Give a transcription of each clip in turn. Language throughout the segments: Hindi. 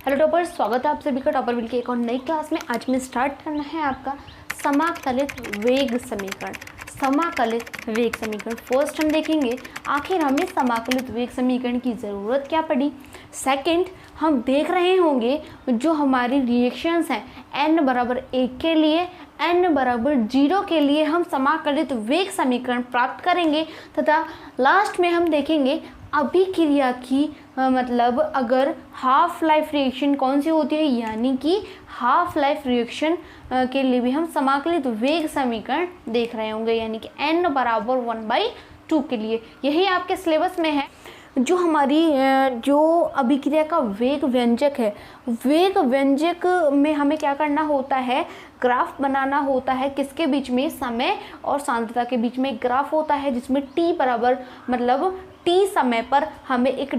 हेलो टॉपर्स, स्वागत है आप सभी का टॉपर बिल के एक और नई क्लास में। आज में स्टार्ट करना है आपका समाकलित वेग समीकरण। समाकलित वेग समीकरण फर्स्ट हम देखेंगे आखिर हमें समाकलित वेग समीकरण की ज़रूरत क्या पड़ी। सेकंड हम देख रहे होंगे जो हमारी रिएक्शंस हैं n बराबर 1 के लिए n बराबर 0 के लिए हम समाकलित वेग समीकरण प्राप्त करेंगे। तथा लास्ट में हम देखेंगे अभिक्रिया की मतलब अगर हाफ लाइफ रिएक्शन कौन सी होती है, यानी कि हाफ लाइफ रिएक्शन के लिए भी हम समाकलित वेग समीकरण देख रहे होंगे, यानी कि n बराबर 1/2 के लिए। यही आपके सिलेबस में है। जो हमारी जो अभिक्रिया का वेग व्यंजक है, वेग व्यंजक में हमें क्या करना होता है, ग्राफ बनाना होता है। किसके बीच में, समय और सांद्रता के बीच में ग्राफ होता है, जिसमें t बराबर मतलब t समय पर हमें एक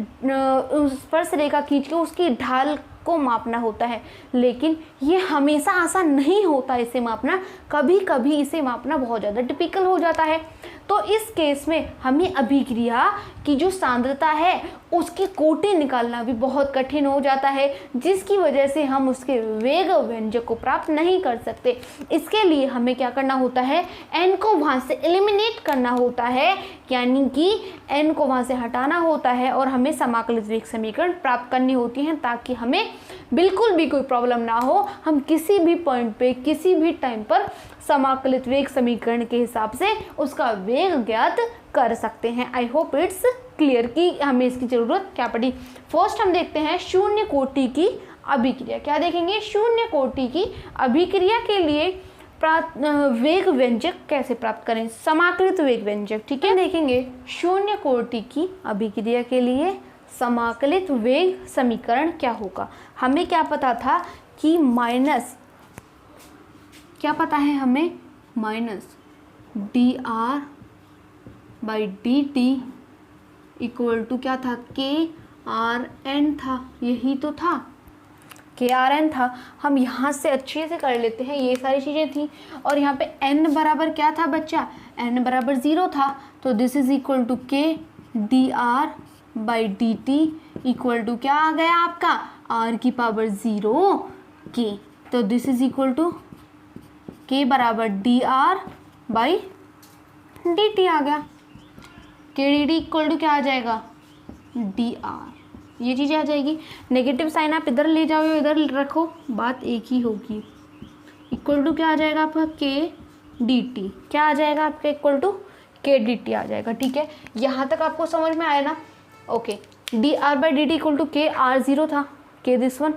स्पर्श रेखा खींच के उसकी ढाल को मापना होता है। लेकिन ये हमेशा आसान नहीं होता इसे मापना, कभी कभी इसे मापना बहुत ज़्यादा टिपिकल हो जाता है। तो इस केस में हमें अभिक्रिया की जो सांद्रता है उसकी कोटि निकालना भी बहुत कठिन हो जाता है, जिसकी वजह से हम उसके वेग व्यंजक को प्राप्त नहीं कर सकते। इसके लिए हमें क्या करना होता है, n को वहाँ से एलिमिनेट करना होता है, यानी कि n को वहाँ से हटाना होता है और हमें समाकलित वेग समीकरण प्राप्त करनी होती हैं, ताकि हमें बिल्कुल भी कोई प्रॉब्लम ना हो। हम किसी भी पॉइंट पे किसी भी टाइम पर समाकलित वेग समीकरण के हिसाब से उसका वेग ज्ञात कर सकते हैं। आई होप इट्स क्लियर कि हमें इसकी ज़रूरत क्या पड़ी। फर्स्ट हम देखते हैं शून्य कोटि की अभिक्रिया। क्या देखेंगे, शून्य कोटि की अभिक्रिया के लिए वेग व्यंजक कैसे प्राप्त करें, समाकलित वेग व्यंजक। ठीक है, देखेंगे शून्य कोटि की अभिक्रिया के लिए समाकलित वेग समीकरण क्या होगा। हमें क्या पता था कि माइनस, क्या पता है हमें, minus dr by dt equal to क्या था, KRN था। यही तो था, KRN था। हम यहाँ से अच्छे से कर लेते हैं, ये सारी चीज़ें थी। और यहाँ पे n बराबर क्या था बच्चा, n बराबर 0 था। तो this is equal to K dr by dt equal to क्या आ गया आपका, r की पावर 0 k। तो this is equal to K बराबर dr बाई dt आ गया। K dt इक्वल टू क्या आ जाएगा, dr। ये चीज़ आ जाएगी। नेगेटिव साइन आप इधर ले जाओ या इधर रखो, बात एक ही होगी। इक्वल टू क्या आ जाएगा आपका, K dt। क्या आ जाएगा आपका, इक्वल टू K dt आ जाएगा। ठीक है, यहाँ तक आपको समझ में आया ना। Okay, dr by dt equal to K r0 था, K दिस वन।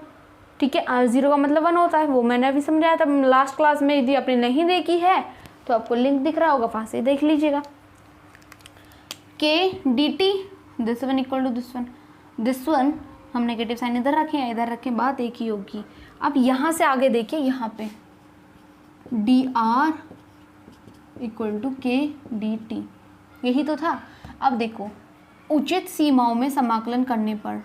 ठीक है, r0 का मतलब 1 होता है, वो मैंने अभी समझाया था लास्ट क्लास में। यदि आपने नहीं देखी है तो आपको लिंक दिख रहा होगा, वहाँ से देख लीजिएगा। K dt this one equal to this one हम नेगेटिव साइन इधर रखें या इधर रखें, बात एक ही होगी। अब यहाँ से आगे देखिए, यहाँ पे dr equal to K dt, यही तो था। अब देखो, उचित सीमाओं में समाकलन करने पर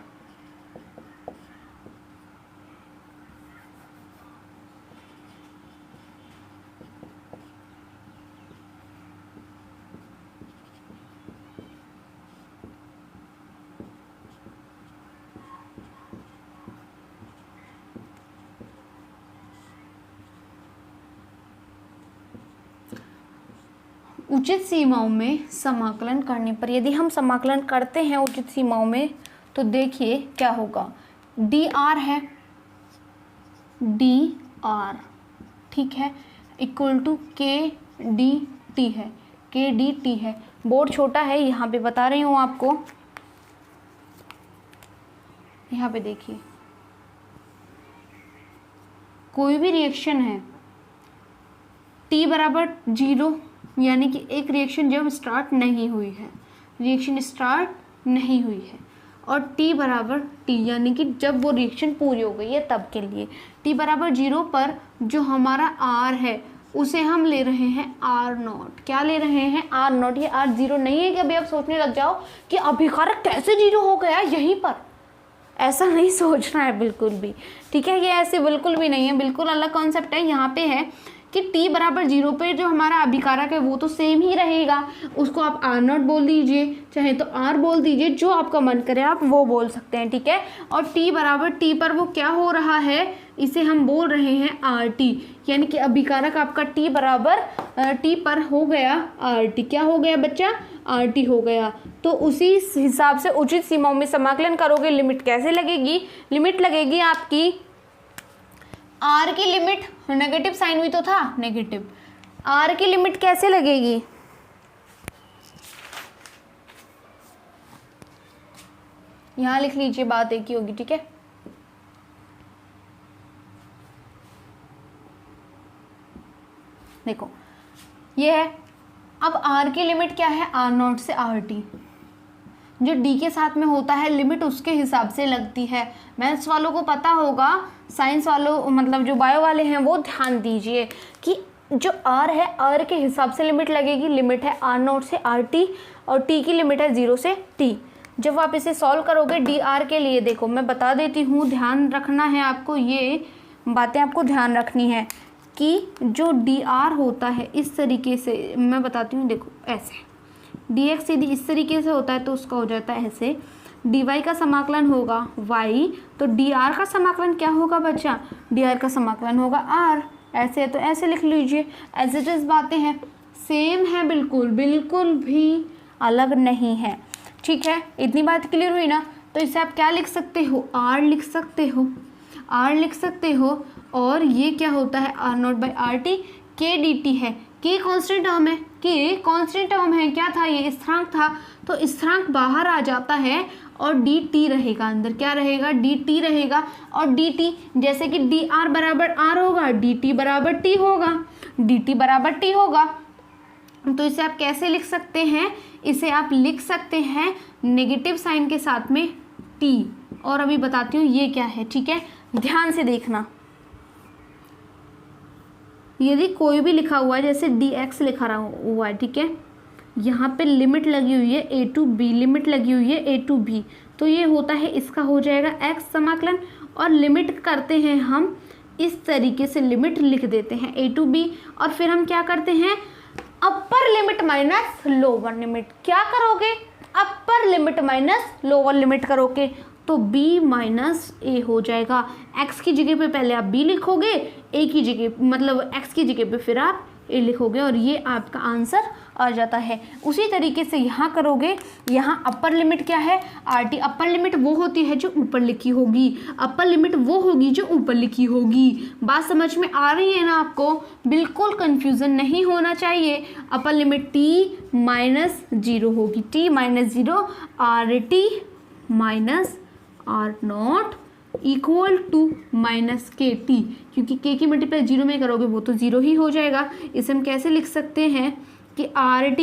उचित सीमाओं में समाकलन करने पर, यदि हम समाकलन करते हैं उचित सीमाओं में, तो देखिए क्या होगा, dr है, dr ठीक है, इक्वल टू K dt है, K dt है। बोर्ड छोटा है, यहाँ पे बता रही हूँ आपको। यहाँ पे देखिए, कोई भी रिएक्शन है t बराबर 0, यानी कि एक रिएक्शन जब स्टार्ट नहीं हुई है, रिएक्शन स्टार्ट नहीं हुई है, और t बराबर t यानी कि जब वो रिएक्शन पूरी हो गई है तब के लिए। t बराबर 0 पर जो हमारा r है उसे हम ले रहे हैं r0। क्या ले रहे हैं, r0। ये r0 नहीं है कि अभी आप सोचने लग जाओ कि अभिकारक कैसे 0 हो गया यहीं पर, ऐसा नहीं सोचना है बिल्कुल भी। ठीक है, ये ऐसे बिल्कुल भी नहीं है, बिल्कुल अलग कॉन्सेप्ट है। यहाँ पे है कि t बराबर 0 पे जो हमारा अभिकारक है वो तो सेम ही रहेगा, उसको आप r0 बोल दीजिए, चाहे तो r बोल दीजिए, जो आपका मन करे आप वो बोल सकते हैं, ठीक है। और t बराबर t पर वो क्या हो रहा है, इसे हम बोल रहे हैं RT, यानी कि अभिकारक आपका t बराबर t पर हो गया RT। क्या हो गया बच्चा, RT हो गया। तो उसी हिसाब से उचित सीमाओं में समाकलन करोगे। लिमिट कैसे लगेगी, लिमिट लगेगी आपकी r की लिमिट, नेगेटिव साइन हुई तो था नेगेटिव, r की लिमिट कैसे लगेगी, यहां लिख लीजिए, बात एक ही होगी, ठीक है। देखो ये है, अब r की लिमिट क्या है, r0 से RT, जो d के साथ में होता है लिमिट उसके हिसाब से लगती है। मैथ्स वालों को पता होगा, साइंस वालों मतलब जो बायो वाले हैं वो ध्यान दीजिए कि जो r है r के हिसाब से लिमिट लगेगी। लिमिट है r0 से RT और t की लिमिट है 0 से t। जब आप इसे सॉल्व करोगे dr के लिए, देखो मैं बता देती हूँ, ध्यान रखना है आपको, ये बातें आपको ध्यान रखनी है कि जो dr होता है इस तरीके से मैं बताती हूँ। देखो ऐसे dx यदि इस तरीके से होता है तो उसका हो जाता है ऐसे, dy का समाकलन होगा y, तो dr का समाकलन क्या होगा बच्चा, dr का समाकलन होगा r। ऐसे है तो ऐसे लिख लीजिए, एज इट इज बातें हैं, सेम है, बिल्कुल बिल्कुल भी अलग नहीं है, ठीक है। इतनी बात क्लियर हुई ना। तो इसे आप क्या लिख सकते हो, r लिख सकते हो, r लिख सकते हो। और ये क्या होता है, r0 by RT, k dt है, k कांस्टेंट टर्म है, k कांस्टेंट टर्म है, क्या था ये, स्थिरांक था, तो स्थिरांक बाहर आ जाता है और dt रहेगा अंदर, क्या रहेगा, dt रहेगा। और dt जैसे कि dr बराबर r होगा, dt बराबर t होगा, dt बराबर t होगा। तो इसे आप कैसे लिख सकते हैं, इसे आप लिख सकते हैं नेगेटिव साइन के साथ में t। और अभी बताती हूँ ये क्या है, ठीक है, ध्यान से देखना। यदि कोई भी लिखा हुआ है, जैसे dx लिखा रहा हुआ है, ठीक है, यहाँ पे लिमिट लगी हुई है a टू b, लिमिट लगी हुई है a टू b, तो ये होता है, इसका हो जाएगा x समाकलन। और लिमिट करते हैं हम इस तरीके से, लिमिट लिख देते हैं a टू b, और फिर हम क्या करते हैं, अपर लिमिट माइनस लोअर लिमिट। क्या करोगे, अपर लिमिट माइनस लोअर लिमिट करोगे, तो b माइनस ए हो जाएगा। x की जगह पे पहले आप b लिखोगे, a की जगह मतलब x की जगह पे फिर आप a लिखोगे, और ये आपका आंसर आ जाता है। उसी तरीके से यहाँ करोगे, यहाँ अपर लिमिट क्या है, RT। अपर लिमिट वो होती है जो ऊपर लिखी होगी, अपर लिमिट वो होगी जो ऊपर लिखी होगी। बात समझ में आ रही है ना आपको, बिल्कुल कंफ्यूजन नहीं होना चाहिए। अपर लिमिट t माइनस 0 होगी, t minus 0, RT minus R0 equal to minus KT, क्योंकि k की मल्टीप्लाई 0 में करोगे वो तो 0 ही हो जाएगा। इसे हम कैसे लिख सकते हैं कि RT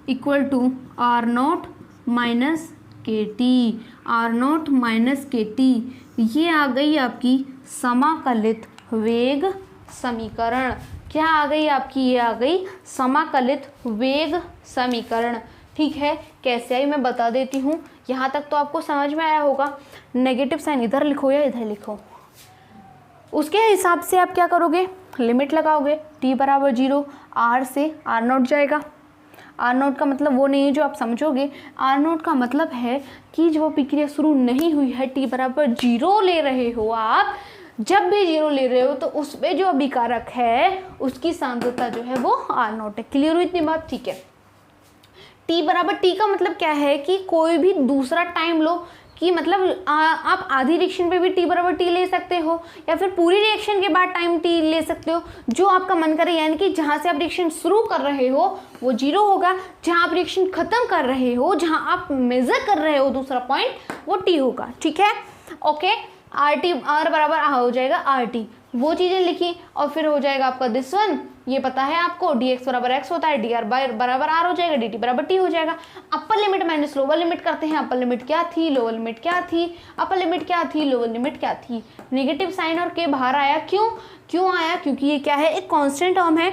equal to R0 minus KT, R0 minus KT। ये आ गई आपकी समाकलित वेग समीकरण। क्या आ गई आपकी, ये आ गई समाकलित वेग समीकरण, ठीक है। कैसे आई मैं बता देती हूँ, यहाँ तक तो आपको समझ में आया होगा। नेगेटिव साइन इधर लिखो या इधर लिखो, उसके हिसाब से आप क्या करोगे, लिमिट लगाओगे। t बराबर 0, r से r0 जाएगा। r0 का मतलब वो नहीं है जो आप समझोगे, r0 का मतलब है कि जो प्रक्रिया शुरू नहीं हुई है, t बराबर 0 ले रहे हो आप, जब भी 0 ले रहे हो तो उस पे जो अभिकारक है उसकी सांद्रता जो है वो r0 है। क्लियर हुई इतनी बात, ठीक है। t बराबर t का मतलब क्या है कि कोई भी दूसरा टाइम लो, कि मतलब आप आधी रिएक्शन पे भी t बराबर t ले सकते हो, या फिर पूरी रिएक्शन के बाद टाइम t ले सकते हो, जो आपका मन करे। यानी कि जहाँ से आप रिएक्शन शुरू कर रहे हो वो 0 होगा, जहाँ आप रिएक्शन ख़त्म कर रहे हो, जहाँ आप मेज़र कर रहे हो दूसरा पॉइंट, वो t होगा, ठीक है। ओके, RT R बराबर हो जाएगा RT, वो चीज़ें लिखी। और फिर हो जाएगा आपका दिस वन, ये पता है आपको, dx बराबर x होता है, dr बराबर r हो जाएगा, dt बराबर t हो जाएगा। अपर लिमिट माइनस लोअर लिमिट करते हैं। अपर लिमिट क्या थी, लोअर लिमिट क्या थी, अपर लिमिट क्या थी, लोअर लिमिट क्या थी। नेगेटिव साइन और k बाहर आया, क्यों आया, क्योंकि ये क्या है, एक कांस्टेंट टर्म है,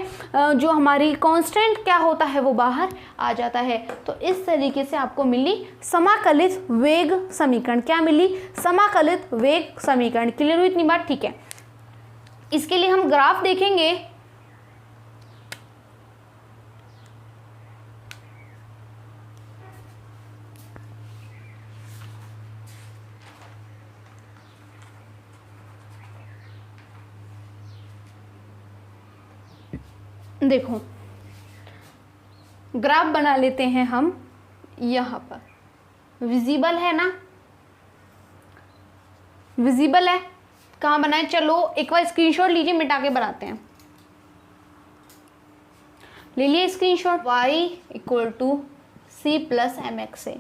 जो हमारी कांस्टेंट क्या होता है वो बाहर आ जाता है। तो इस तरीके से आपको मिली समाकलित वेग समीकरण। क्या मिली, समाकलित वेग समीकरण। क्लियर हुई इतनी बात, ठीक है। इसके लिए हम ग्राफ देखेंगे। देखो ग्राफ बना लेते हैं हम, यहाँ पर विजिबल है ना, विजिबल है, कहाँ बनाए, चलो एक बार स्क्रीनशॉट लीजिए, मिटा के बनाते हैं। ले लिए screenshot. y equal to C plus M X से,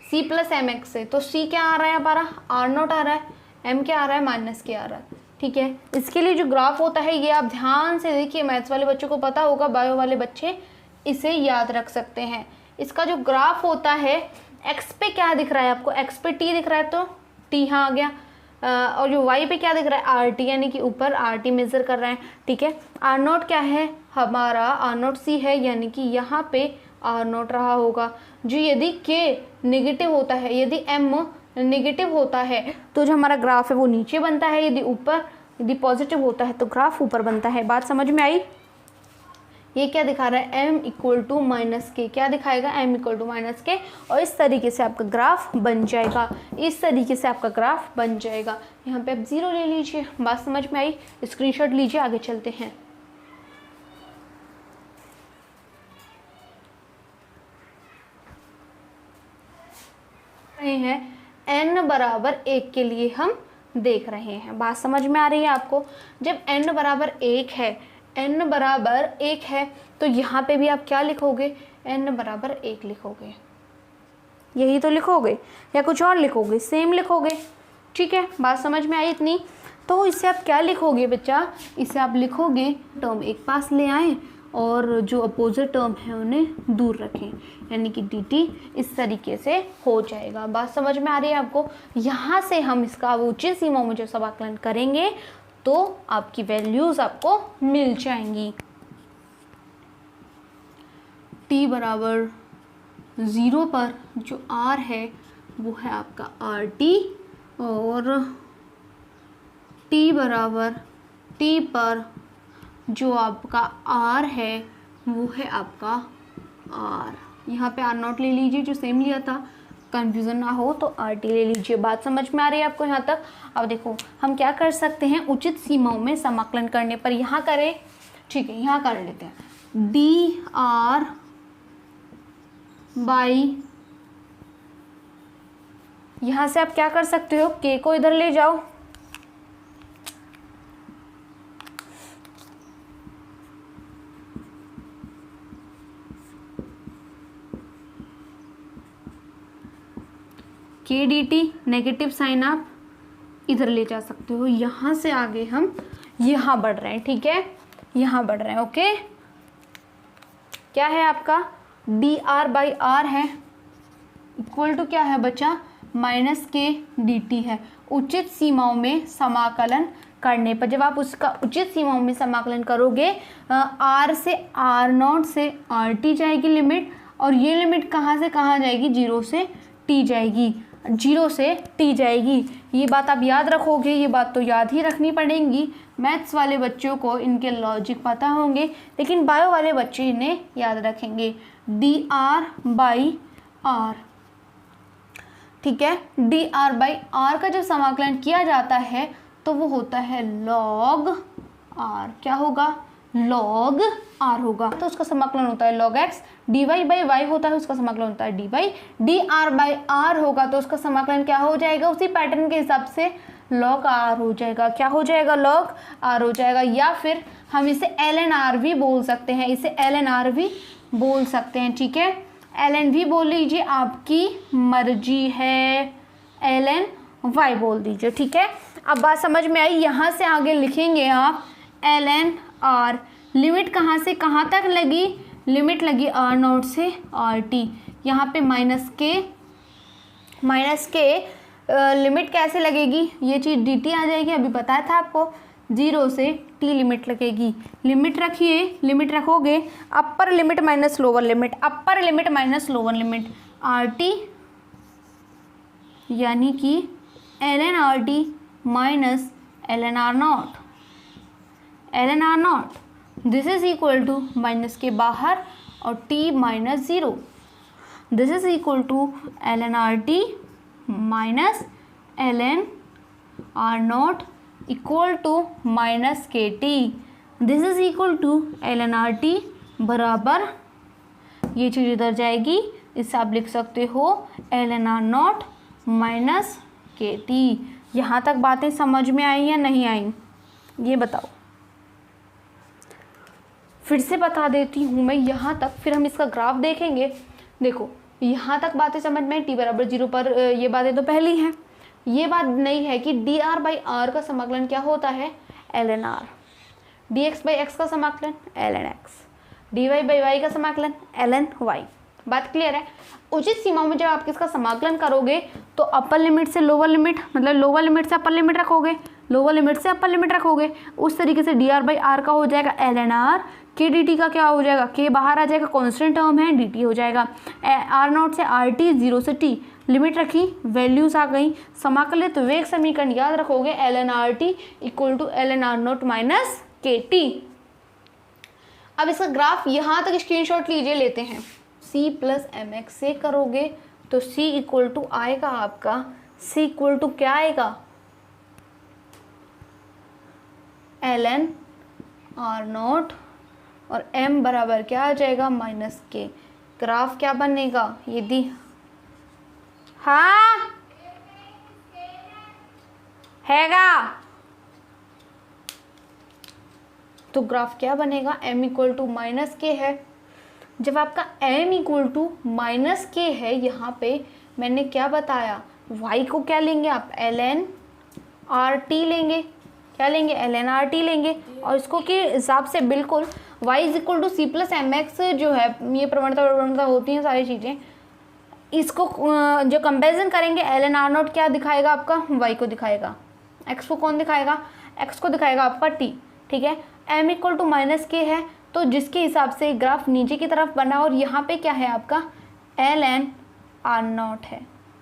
सी प्लस एम एक्स से, तो c क्या आ रहा है हमारा, आर नोट आ रहा है, m क्या आ रहा है, माइनस के आ रहा है। ठीक है, इसके लिए जो ग्राफ होता है ये आप ध्यान से देखिए, मैथ्स वाले बच्चों को पता होगा, बायो वाले बच्चे इसे याद रख सकते हैं। इसका जो ग्राफ होता है, x पे क्या दिख रहा है आपको, x पे t दिख रहा है तो t यहाँ आ गया, और जो y पे क्या दिख रहा है, आर टी, यानी कि ऊपर आर टी मेजर कर रहे हैं। ठीक है, आर नोट क्या है हमारा, आर नोट सी है, यानी कि यहाँ पे आर नोट रहा होगा। जो यदि k नेगेटिव होता है, यदि m नेगेटिव होता है तो जो हमारा ग्राफ है वो नीचे बनता है, यदि पॉजिटिव होता है तो ग्राफ ऊपर बनता है। बात समझ में आई। ये क्या दिखा रहा है, m इक्वल टू माइनस के, क्या दिखाएगा, m इक्वल टू माइनस के, और इस तरीके से आपका ग्राफ बन जाएगा, इस तरीके से आपका ग्राफ बन जाएगा। यहाँ पे आप 0 ले लीजिए। बात समझ में आई, स्क्रीनशॉट लीजिए, आगे चलते हैं। n बराबर 1 के लिए हम देख रहे हैं। बात समझ में आ रही है आपको। जब n बराबर 1 है, n बराबर 1 है, तो यहाँ पे भी आप क्या लिखोगे, n बराबर 1 लिखोगे, यही तो लिखोगे, या कुछ और लिखोगे, सेम लिखोगे। ठीक है, बात समझ में आई इतनी। तो इससे आप क्या लिखोगे बच्चा, इसे आप लिखोगे, टर्म एक पास ले आए और जो अपोजिट टर्म है उन्हें दूर रखें, यानी कि dt इस तरीके से हो जाएगा। बात समझ में आ रही है आपको। यहाँ से हम इसका उचित सीमाओं में जो समाकलन करेंगे तो आपकी वैल्यूज आपको मिल जाएंगी। t बराबर 0 पर जो r है वो है आपका rt, और t बराबर t पर जो आपका r है वो है आपका r। यहाँ पे r नॉट ले लीजिए, जो सेम लिया था, कंफ्यूजन ना हो तो rt ले लीजिए। बात समझ में आ रही है आपको यहाँ तक। अब देखो हम क्या कर सकते हैं, उचित सीमाओं में समाकलन करने पर यहाँ करें। ठीक है, यहाँ कर लेते हैं, dr बाई, यहाँ से आप क्या कर सकते हो, k को इधर ले जाओ, k dt, नेगेटिव साइन आप इधर ले जा सकते हो। यहाँ से आगे हम यहाँ बढ़ रहे हैं। ठीक है, यहाँ बढ़ रहे हैं। ओके, क्या है आपका dr बाई r है, इक्वल टू क्या है बच्चा, माइनस के dt है। उचित सीमाओं में समाकलन करने पर, जब आप उसका उचित सीमाओं में समाकलन करोगे, r से r नॉट से rt जाएगी लिमिट, और ये लिमिट कहाँ से कहाँ जाएगी, 0 से t जाएगी, 0 से t जाएगी। ये बात आप याद रखोगे, ये बात तो याद ही रखनी पड़ेगी। मैथ्स वाले बच्चों को इनके लॉजिक पता होंगे, लेकिन बायो वाले बच्चे इन्हें याद रखेंगे। dr बाई r, ठीक है, dr बाई r का जब समाकलन किया जाता है तो वो होता है log r। क्या होगा, log r होगा, तो उसका समाकलन होता है log x। dy by y होता है, उसका समाकलन होता है dy। dr बाई r होगा तो उसका समाकलन क्या हो जाएगा, उसी पैटर्न के हिसाब से log r हो जाएगा। क्या हो जाएगा, log r हो जाएगा। या फिर हम इसे ln r भी बोल सकते हैं, इसे ln r भी बोल सकते हैं। ठीक है, ln भी बोल लीजिए, आपकी मर्जी है, ln y बोल दीजिए। ठीक है, अब बात समझ में आई। यहाँ से आगे लिखेंगे आप ln r। लिमिट कहाँ से कहाँ तक लगी, लिमिट लगी r नॉट से rt। यहाँ पे माइनस के लिमिट कैसे लगेगी, ये चीज़ dt आ जाएगी, अभी बताया था आपको, 0 से t लिमिट लगेगी। लिमिट रखिए, लिमिट रखोगे, upper limit minus lower limit, upper limit minus lower limit, rt यानी कि ln rt minus ln r naught. ln r नॉट, this is equal to minus k बाहर और t minus 0, this is equal to ln are t minus ln are naught equal to minus के t, this is equal to ln are t बराबर, ये चीज़ इधर जाएगी, इससे आप लिख सकते हो ln आर नॉट माइनस के टी। यहाँ तक बातें समझ में आई या नहीं आई, ये बताओ। फिर से बता देती हूँ मैं यहाँ तक, फिर हम इसका ग्राफ देखेंगे। देखो यहाँ तक बातें समझ में, t बराबर 0 पर ये बातें तो पहली हैं। ये बात नहीं है कि dr बाई आर का समाकलन क्या होता है, ln r, dx by x का समाकलन ln x, dy by y का समाकलन ln y। बात क्लियर है। उचित सीमाओं में जब आप इसका समाकलन करोगे तो अपर लिमिट से लोअर लिमिट, मतलब लोअर लिमिट से अपर लिमिट रखोगे, लोअर लिमिट से अपर लिमिट रखोगे, उस तरीके से dr बाई आर का हो जाएगा ln r, के dt का क्या हो जाएगा, के बाहर आ जाएगा, कांस्टेंट टर्म है, dt हो जाएगा, आर नॉट से आर टी, 0 से t, लिमिट रखी, वैल्यूज आ गई, समाकलित वेग समीकरण याद रखोगे ln are T equal to ln are naught minus के टी। अब इसका ग्राफ यहाँ तक स्क्रीनशॉट लीजिए, लेते हैं। c प्लस एम एक्स से करोगे तो c इक्वल टू आएगा आपका, c इक्वल टू क्या आएगा, ln आर नॉट और m बराबर क्या आ जाएगा, माइनस के। ग्राफ क्या बनेगा, यदि हाँ हैगा तो ग्राफ क्या बनेगा, m इक्वल टू माइनस के है। जब आपका m इक्वल टू माइनस के है, यहाँ पे मैंने क्या बताया, y को क्या लेंगे आप, ln आर टी लेंगे, क्या लेंगे, ln आर टी लेंगे, और इसको के हिसाब से बिल्कुल y is equal to C plus M X जो है, ये प्रवणता होती हैं सारी चीज़ें, इसको जो कंपेरिजन करेंगे ln आर नॉट क्या दिखाएगा आपका, y को दिखाएगा, x को कौन दिखाएगा, x को दिखाएगा आपका t, ठीक है। m इक्वल टू माइनस के है तो जिसके हिसाब से ग्राफ नीचे की तरफ बना, और यहाँ पे क्या है आपका ln आर नॉट है,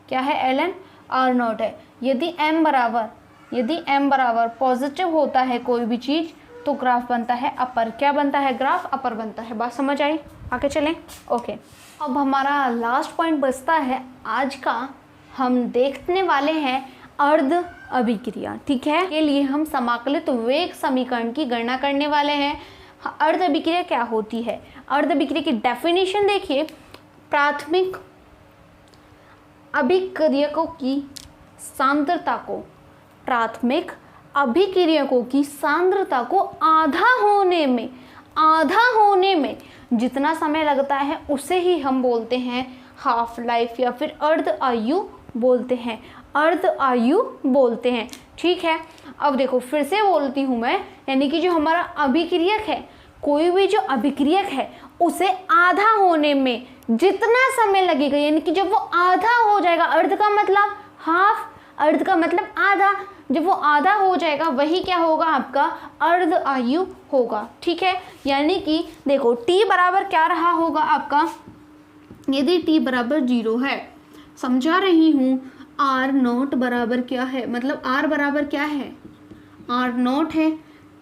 क्या है, ln आर नॉट है। यदि m बराबर पॉजिटिव होता है कोई भी चीज़ तो ग्राफ बनता है अपर, क्या बनता है, ग्राफ अपर बनता है। बात समझ आई, आगे चलें। ओके, अब हमारा लास्ट पॉइंट बचता है आज का, हम देखने वाले हैं अर्ध अभिक्रिया, ठीक है। के लिए हम समाकलित वेग समीकरण की गणना करने वाले हैं। अर्ध अभिक्रिया क्या होती है, अर्ध अभिक्रिया की डेफिनेशन देखिए, प्राथमिक अभिक्रियकों की सांद्रता को, प्राथमिक अभिक्रियकों की सांद्रता को आधा होने में जितना समय लगता है उसे ही हम बोलते हैं हाफ लाइफ या फिर अर्ध आयु बोलते हैं, अर्ध आयु बोलते हैं, ठीक है। अब देखो फिर से बोलती हूँ मैं, यानी कि जो हमारा अभिक्रियक है, कोई भी जो अभिक्रियक है उसे आधा होने में जितना समय लगेगा, यानी कि जब वो आधा हो जाएगा, अर्ध का मतलब हाफ, अर्ध का मतलब आधा, जब वो आधा हो जाएगा वही क्या होगा आपका अर्ध आयु होगा, ठीक है। यानी कि देखो t बराबर क्या रहा होगा आपका, यदि t बराबर 0 है, समझा रही हूँ, r नॉट बराबर क्या है, मतलब r बराबर क्या है, r नॉट है,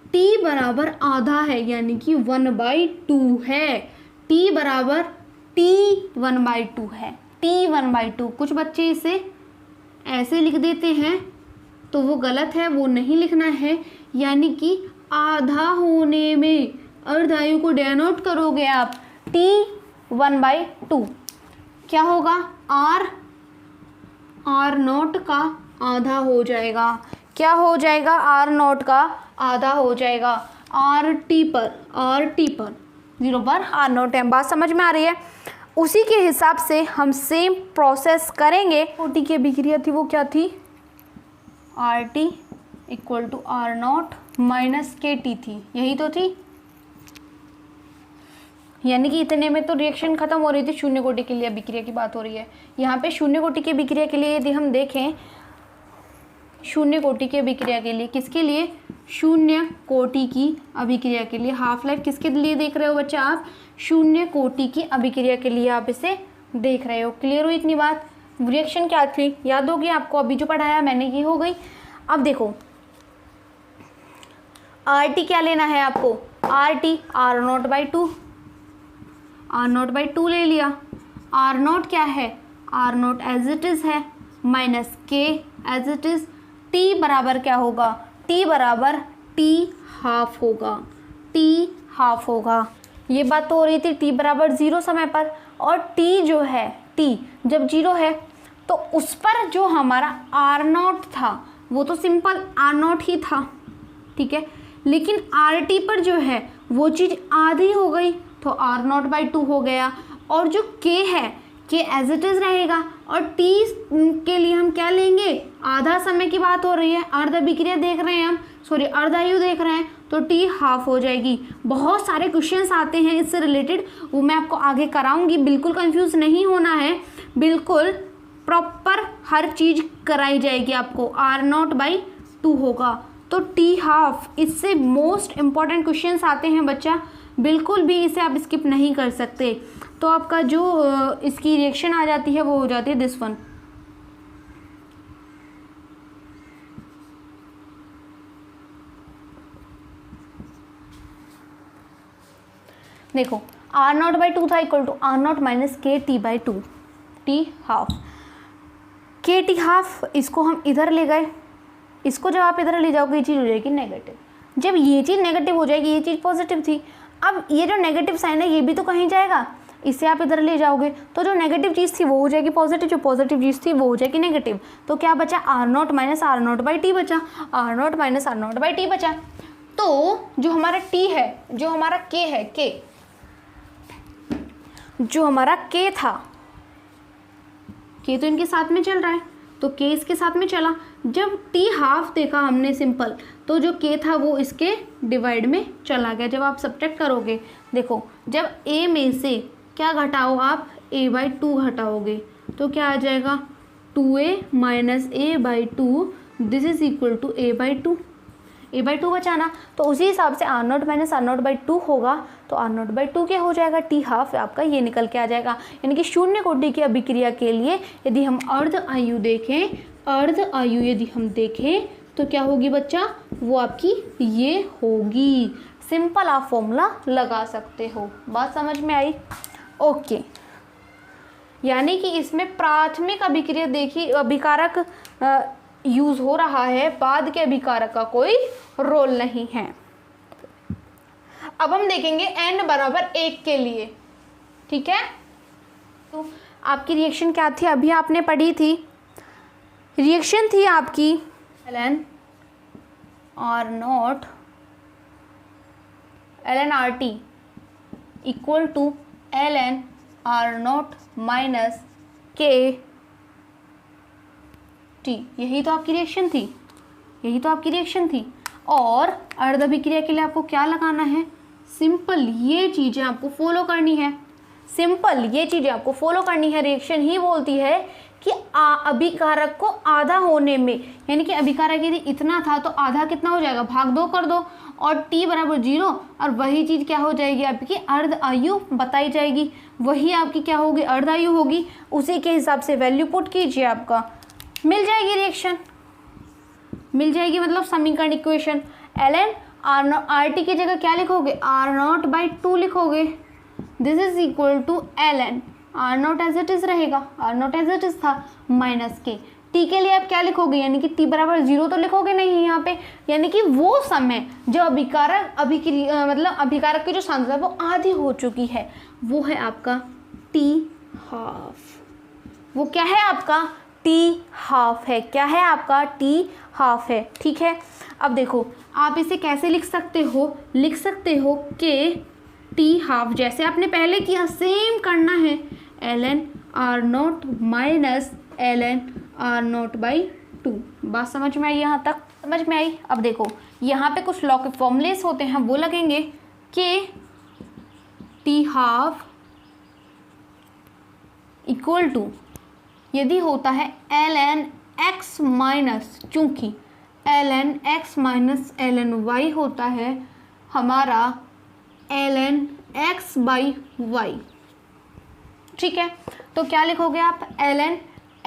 t बराबर आधा है यानी कि 1/2 है, t बराबर t 1/2 है, t 1/2। कुछ बच्चे इसे ऐसे लिख देते हैं तो वो गलत है, वो नहीं लिखना है, यानी कि आधा होने में, अर्ध आयु को डेनोट करोगे आप t 1/2, क्या होगा, r नॉट का आधा हो जाएगा, क्या हो जाएगा, r नॉट का आधा हो जाएगा, rt पर 0 पर r नॉट है। बात समझ में आ रही है। उसी के हिसाब से हम सेम प्रोसेस करेंगे। कोटि की अभिक्रिया थी वो क्या थी, RT equal to R naught minus KT थी, यही तो थी, यानी कि इतने में तो रिएक्शन खत्म हो रही थी। शून्य कोटि के लिए अभिक्रिया की बात हो रही है यहाँ पे। शून्य कोटि की अभिक्रिया के लिए यदि हम देखें, शून्य कोटि की अभिक्रिया के लिए, किसके लिए, शून्य कोटि की अभिक्रिया के लिए, हाफ लाइफ किसके लिए देख रहे हो बच्चा आप, शून्य कोटि की अभिक्रिया के लिए आप इसे देख रहे हो। क्लियर हुई इतनी बात। रिएक्शन क्या थी याद होगी आपको, अभी जो पढ़ाया मैंने ये हो गई। अब देखो आर टी क्या लेना है आपको, R T R naught by two, are naught by two ले लिया। आर नॉट क्या है, R naught as it is है, minus K as it is. T बराबर क्या होगा, टी बराबर टी हाफ होगा, टी हाफ होगा। ये बात तो हो रही थी टी बराबर 0 समय पर, और टी जो है, टी जब 0 है तो उस पर जो हमारा आर नॉट था वो तो सिंपल आर नॉट ही था, ठीक है, लेकिन आर टी पर जो है वो चीज़ आधी हो गई तो आर नॉट बाई टू हो गया। और जो के है, के एज इट इज़ रहेगा, और टी के लिए हम क्या लेंगे, आधा समय की बात हो रही है, अर्ध अभिक्रिया देख रहे हैं हम, सॉरी अर्ध आयु देख रहे हैं, तो टी हाफ हो जाएगी। बहुत सारे क्वेश्चंस आते हैं इससे रिलेटेड, वो मैं आपको आगे कराऊंगी, बिल्कुल कंफ्यूज नहीं होना है, बिल्कुल प्रॉपर हर चीज़ कराई जाएगी आपको। आर नॉट बाई टू होगा तो टी हाफ, इससे मोस्ट इम्पॉर्टेंट क्वेश्चंस आते हैं बच्चा, बिल्कुल भी इसे आप स्किप नहीं कर सकते। तो आपका जो इसकी रिएक्शन आ जाती है वो हो जाती है दिस वन। देखो आर नॉट बाई टू था equal to are naught minus के t by two, t half, k T half, इसको हम इधर ले गए, इसको जब आप इधर ले जाओगे ये चीज़ हो जाएगी नेगेटिव, जब ये चीज़ नेगेटिव हो जाएगी ये चीज़ पॉजिटिव थी, अब ये जो नेगेटिव साइन है ये भी तो कहीं जाएगा, इसे आप इधर ले जाओगे तो जो नेगेटिव चीज़ थी वो हो जाएगी पॉजिटिव, जो पॉजिटिव चीज़ थी वो हो जाएगी नेगेटिव। तो क्या बचा, r naught minus are naught by t बचा, r naught minus are naught by t बचा। तो जो हमारा टी है, जो हमारा के है, के जो हमारा के था, के तो इनके साथ में चल रहा है तो के इसके साथ में चला, जब टी हाफ देखा हमने सिंपल तो जो के था वो इसके डिवाइड में चला गया। जब आप सब्ट्रैक्ट करोगे, देखो जब ए में से क्या घटाओ आप, ए बाई टू घटाओगे तो क्या आ जाएगा, 2a minus A by two, this is equal to A by two, A by two बचाना, तो उसी हिसाब से R naught minus are naught by two होगा, तो आर नॉट बाई टू क्या हो जाएगा, टी हाफ आपका ये निकल के आ जाएगा। यानी कि शून्य कोटि की अभिक्रिया के लिए यदि हम अर्ध आयु देखें, अर्ध आयु यदि हम देखें तो क्या होगी बच्चा, वो आपकी ये होगी। सिंपल आप फॉर्मूला लगा सकते हो, बात समझ में आई, ओके। यानी कि इसमें प्राथमिक अभिक्रिया देखी अभिकारक यूज हो रहा है, बाद के अभिकारक का कोई रोल नहीं है। अब हम देखेंगे n बराबर 1 के लिए, ठीक है। तो आपकी रिएक्शन क्या थी, अभी आपने पढ़ी थी, रिएक्शन थी आपकी ln r naught ln are T equal to ln r naught minus के टी, यही तो आपकी रिएक्शन थी, यही तो आपकी रिएक्शन थी। और अर्ध अभिक्रिया के लिए आपको क्या लगाना है, सिंपल ये चीज़ें आपको फॉलो करनी है, सिंपल ये चीज़ें आपको फॉलो करनी है। रिएक्शन ही बोलती है कि अभिकारक को आधा होने में, यानी कि अभिकारक यदि इतना था तो आधा कितना हो जाएगा, भाग दो कर दो, और t बराबर 0, और वही चीज़ क्या हो जाएगी आपकी अर्ध आयु बताई जाएगी, वही आपकी क्या होगी, अर्ध आयु होगी। उसी के हिसाब से वैल्यू पुट कीजिए, आपका मिल जाएगी रिएक्शन, मिल जाएगी, मतलब समीकरण इक्वेशन। ln आर टी की जगह क्या लिखोगे, आर नॉट बाई टू लिखोगे, this is equal to ln are naught as it is रहेगा, r naught as it is था, माइनस के टी के लिए आप क्या लिखोगे, यानी कि टी बराबर 0 तो लिखोगे नहीं यहाँ पे, यानी कि वो समय जो अभिकारक मतलब अभिकारक की जो सांद्रता वो आधी हो चुकी है, वो है आपका टी हाफ, वो क्या है आपका टी हाफ है, क्या है आपका टी हाफ है, ठीक है। अब देखो आप इसे कैसे लिख सकते हो, लिख सकते हो कि टी हाफ जैसे आपने पहले किया सेम करना है, ln are naught minus ln are naught by two. बात समझ में आई, यहाँ तक समझ में आई। अब देखो यहाँ पे कुछ लॉ के फॉर्मूलेस होते हैं वो लगेंगे कि टी हाफ इक्वल टू यदि होता है ln x माइनस, चूँकि ln x minus ln y होता है हमारा ln x बाई वाई, ठीक है। तो क्या लिखोगे आप, ln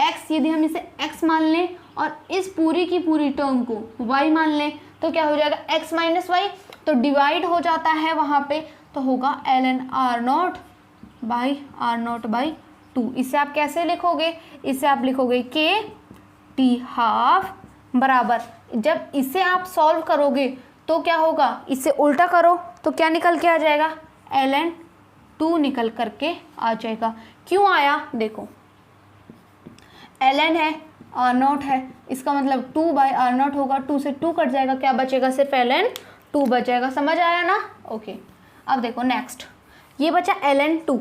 x, यदि हम इसे x मान लें और इस पूरी की पूरी टर्म को y मान लें तो क्या हो जाएगा x माइनस वाई, तो डिवाइड हो जाता है वहाँ पे, तो होगा ln r0 by r0 by 2। इसे आप कैसे लिखोगे, इसे आप लिखोगे k t हाफ बराबर, जब इसे आप सॉल्व करोगे तो क्या होगा, इसे उल्टा करो तो क्या निकल के आ जाएगा, ln 2 निकल करके आ जाएगा। क्यों आया, देखो ln है r0 है, इसका मतलब 2 बाई r0 होगा, 2 से 2 कट जाएगा, क्या बचेगा, सिर्फ ln 2 बचेगा। समझ आया ना, ओके। अब देखो नेक्स्ट, ये बचा ln 2।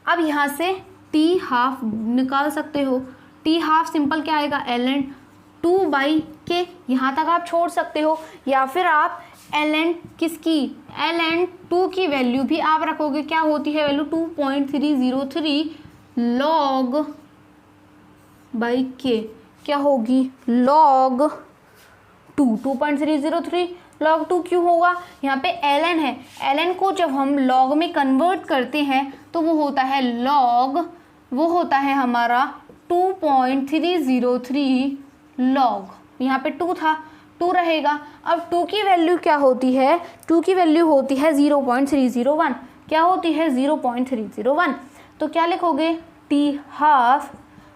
अब यहाँ से t हाफ निकाल सकते हो, t हाफ सिंपल क्या आएगा, ln 2 बाई के, यहाँ तक आप छोड़ सकते हो, या फिर आप ln किसकी, ln 2 की वैल्यू भी आप रखोगे, क्या होती है वैल्यू 2.303 log बाई के, क्या होगी log 2, 2.303 log 2 क्यों होगा, यहाँ पे ln है, ln को जब हम log में कन्वर्ट करते हैं तो वो होता है log, वो होता है हमारा 2.303 log, यहाँ पे 2 था, 2 रहेगा। अब 2 की वैल्यू क्या होती है, 2 की वैल्यू होती है 0.301, क्या होती है 0.301, तो क्या लिखोगे, t हाफ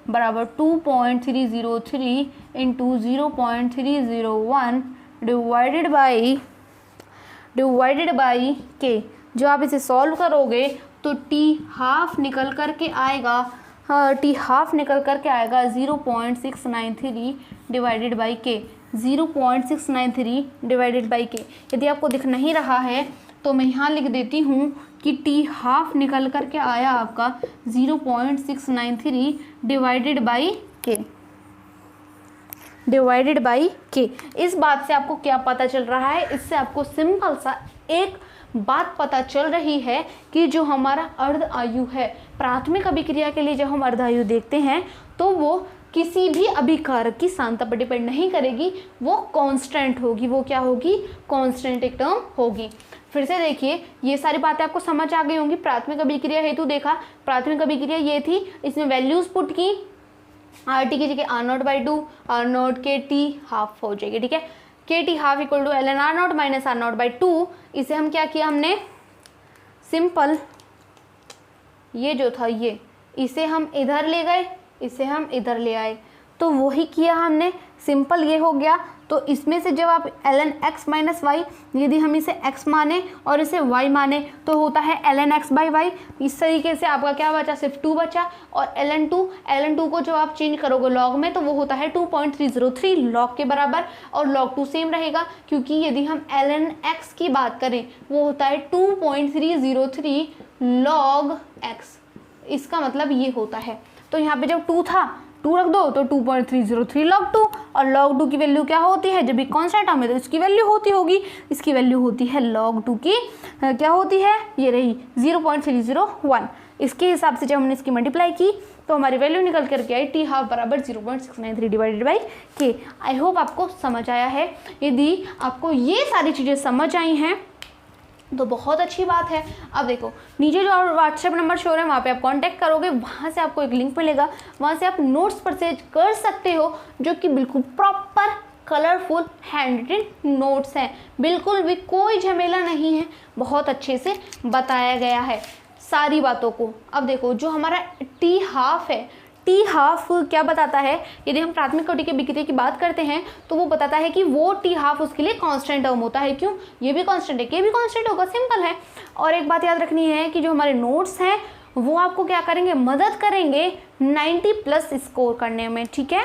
बराबर 2.303 इंटू 0.301 डिवाइडेड बाई के। जो आप इसे सॉल्व करोगे तो t हाफ निकल करके आएगा, हाँ t हाफ निकल करके आएगा 0.693 डिवाइडेड बाई के, 0.693 डिवाइडेड बाई के। यदि आपको दिख नहीं रहा है तो मैं यहाँ लिख देती हूँ कि t हाफ निकल करके आया आपका 0.693 डिवाइडेड बाई के। इस बात से आपको क्या पता चल रहा है, इससे आपको सिंपल सा एक बात पता चल रही है कि जो हमारा अर्ध आयु है, प्राथमिक अभिक्रिया के लिए जब हम अर्ध आयु देखते हैं तो वो किसी भी अभिकारक की सांद्रता पर डिपेंड नहीं करेगी, वो कांस्टेंट होगी। वो क्या होगी, कांस्टेंट एक टर्म होगी। फिर से देखिए, ये सारी बातें आपको समझ आ गई होंगी। प्राथमिक अभिक्रिया हेतु देखा, प्राथमिक अभिक्रिया ये थी, इसमें वैल्यूज पुट की, RT की जगह R0 बाई 2, R0 के T हाफ हो जाएगी, ठीक है। K T half equal to ln R0 minus R0 by 2। इसे हम क्या किया, हमने सिंपल ये जो था ये, इसे हम इधर ले गए, इसे हम इधर ले आए, तो वही किया हमने, सिंपल ये हो गया। तो इसमें से जब आप ln x माइनस वाई, यदि हम इसे x माने और इसे y माने तो होता है ln x बाई वाई। इस तरीके से आपका क्या बचा, सिर्फ 2 बचा। और ln 2 को जो आप चेंज करोगे log में तो वो होता है 2.303 log के बराबर, और log 2 सेम रहेगा, क्योंकि यदि हम ln x की बात करें वो होता है 2.303 log x, इसका मतलब ये होता है। तो यहाँ पे जब 2 था, 2 रख दो तो 2.303 log 2, और log 2 की वैल्यू क्या होती है, जब भी कांस्टेंट हमें तो इसकी वैल्यू होगी, इसकी वैल्यू होती है log 2 की क्या होती है, ये रही 0.301। इसके हिसाब से जब हमने इसकी मल्टीप्लाई की तो हमारी वैल्यू निकल करके आई t हाफ बराबर 0.693 डिवाइडेड बाई के। आई होप आपको समझ आया है। यदि आपको ये सारी चीज़ें समझ आई हैं तो बहुत अच्छी बात है। अब देखो नीचे जो व्हाट्सएप नंबर शो है वहाँ पे आप कांटेक्ट करोगे, वहाँ से आपको एक लिंक मिलेगा, वहाँ से आप नोट्स परचेज कर सकते हो, जो कि बिल्कुल proper colourful hand written notes हैं, बिल्कुल भी कोई झमेला नहीं है, बहुत अच्छे से बताया गया है सारी बातों को। अब देखो जो हमारा टी हाफ है, टी हाफ क्या बताता है, यदि हम प्राथमिक कोटि के अभिक्रिया की बात करते हैं तो वो बताता है कि वो टी हाफ उसके लिए कांस्टेंट टर्म होता है। क्यों, ये भी कांस्टेंट है, ये भी कांस्टेंट होगा, सिंपल है। और एक बात याद रखनी है कि जो हमारे नोट्स हैं वो आपको क्या करेंगे, मदद करेंगे 90+ स्कोर करने में, ठीक है।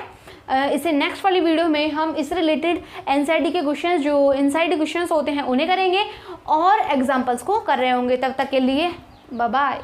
इसे नेक्स्ट वाली वीडियो में हम इस रिलेटेड एनसीईआरटी के क्वेश्चंस, जो एनसीईआरटी क्वेश्चंस होते हैं उन्हें करेंगे और एग्जाम्पल्स को कर रहे होंगे। तब तक के लिए बाय बाय।